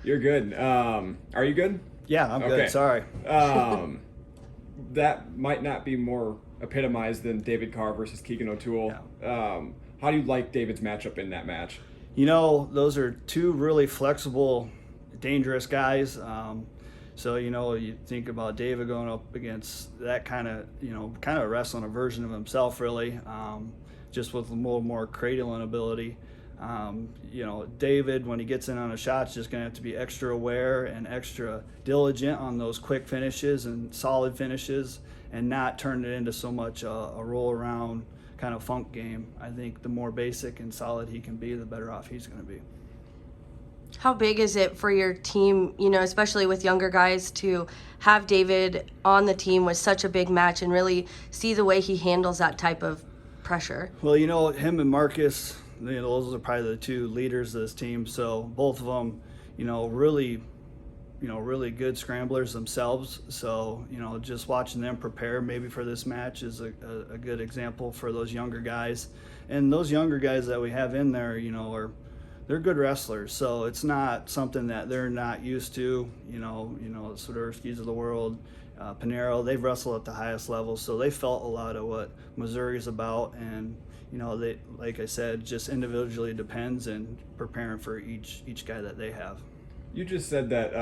You're good. Are you good? Yeah, I'm good. Okay. Sorry. That might not be more epitomized than David Carr versus Keegan O'Toole. Yeah. How do you like David's matchup in that match? Those are two really flexible, dangerous guys. You think about David going up against that kind of wrestling a version of himself, really, just with a little more cradling ability. David, when he gets in on a shot, is just going to have to be extra aware and extra diligent on those quick finishes and solid finishes, and not turn it into so much a roll around kind of funk game. I think the more basic and solid he can be, the better off he's going to be. How big is it for your team, especially with younger guys, to have David on the team with such a big match and really see the way he handles that type of pressure? Well, him and Marcus, those are probably the two leaders of this team. So both of them, really good scramblers themselves. So, just watching them prepare maybe for this match is a good example for those younger guys. And those younger guys that we have in there, they're good wrestlers. So it's not something that they're not used to. Swiderski's of the world, Pinero, they've wrestled at the highest level. So they felt a lot of what Missouri's about. And, they, like I said, just individually depends and preparing for each guy that they have. You just said that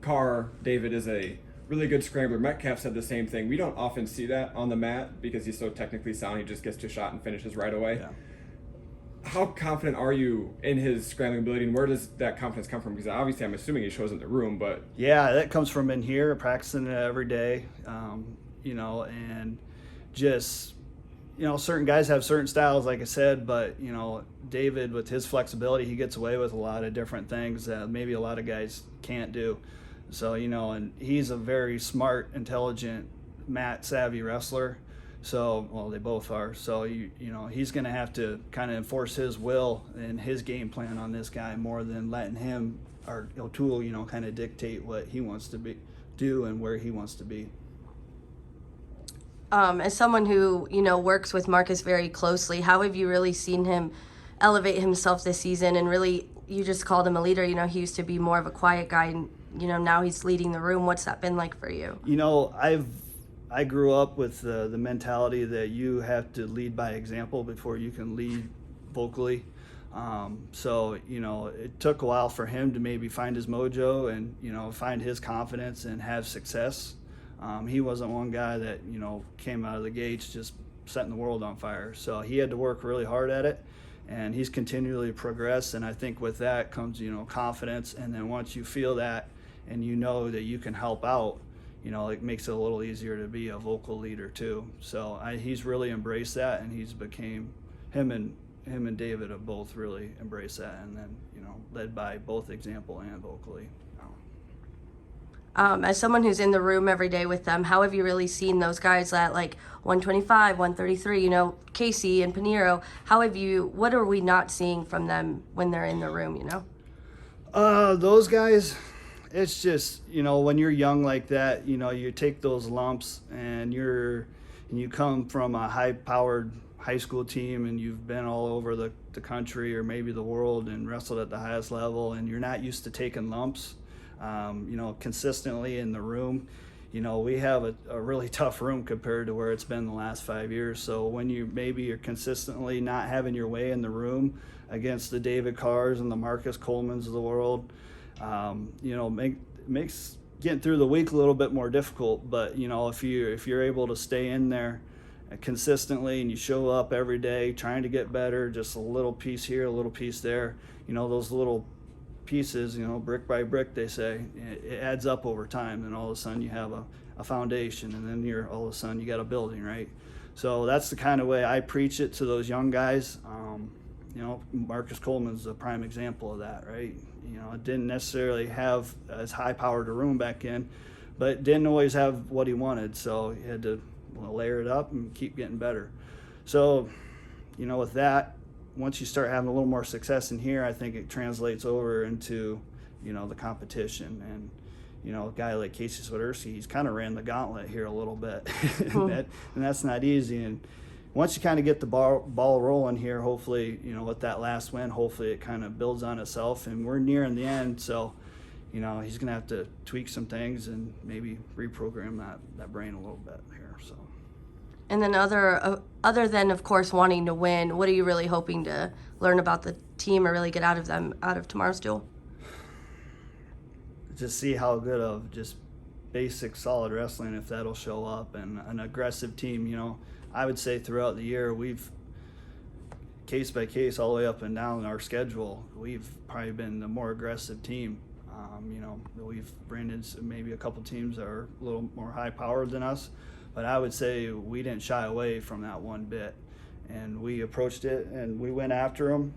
Carr, David, is a really good scrambler. Metcalf said the same thing. We don't often see that on the mat because he's so technically sound. He just gets to shot and finishes right away. Yeah. How confident are you in his scrambling ability, and where does that confidence come from? Because obviously I'm assuming he shows in the room, but... Yeah, that comes from in here, practicing it every day, and just... certain guys have certain styles, like I said, but, David, with his flexibility, he gets away with a lot of different things that maybe a lot of guys can't do. So, and he's a very smart, intelligent, mat-savvy wrestler. So, well, they both are. So, he's going to have to kind of enforce his will and his game plan on this guy more than letting him, or O'Toole, kind of dictate what he wants to do and where he wants to be. As someone who, works with Marcus very closely, how have you really seen him elevate himself this season? And really, you just called him a leader. He used to be more of a quiet guy, and, now he's leading the room. What's that been like for you? I grew up with the mentality that you have to lead by example before you can lead vocally. It took a while for him to maybe find his mojo and, find his confidence and have success. He wasn't one guy that, came out of the gates just setting the world on fire. So he had to work really hard at it, and he's continually progressed. And I think with that comes, confidence. And then once you feel that and that you can help out, it makes it a little easier to be a vocal leader too. So he's really embraced that, and he's became him and David have both really embraced that, and then led by both example and vocally. As someone who's in the room every day with them, how have you really seen those guys at like 125, 133, Casey and Pinero? What are we not seeing from them when they're in the room, Those guys, it's just, when you're young like that, you take those lumps and you come from a high-powered high school team and you've been all over the country or maybe the world and wrestled at the highest level, and you're not used to taking lumps. Consistently in the room. We have a really tough room compared to where it's been the last 5 years. So when you're consistently not having your way in the room against the David Carrs and the Marcus Colemans of the world, makes getting through the week a little bit more difficult. But if you're able to stay in there consistently and you show up every day trying to get better, just a little piece here, a little piece there, those little pieces, brick by brick, they say, it adds up over time, and all of a sudden you have a foundation, and then all of a sudden you got a building, right? So that's the kind of way I preach it to those young guys. Marcus Coleman's a prime example of that, right? It didn't necessarily have as high powered a room back in, but didn't always have what he wanted, so he had to layer it up and keep getting better. So, with that, once you start having a little more success in here, I think it translates over into, the competition. And, a guy like Casey Swiderski, he's kind of ran the gauntlet here a little bit. And that's not easy. And, once you kind of get the ball rolling here, hopefully, with that last win, hopefully it kind of builds on itself, and we're nearing the end. So, he's going to have to tweak some things and maybe reprogram that brain a little bit here. So. And then other than, of course, wanting to win, what are you really hoping to learn about the team or really get out of tomorrow's duel? Just see how good of just basic solid wrestling, if that'll show up, and an aggressive team. I would say throughout the year, we've case by case all the way up and down our schedule, we've probably been the more aggressive team. We've ran into maybe a couple teams that are a little more high powered than us, but I would say we didn't shy away from that one bit, and we approached it and we went after them.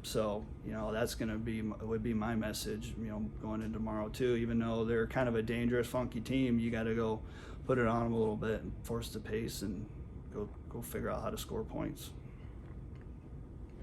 So that's would be my message, going into tomorrow too. Even though they're kind of a dangerous, funky team, you got to go put it on them a little bit and force the pace and go figure out how to score points.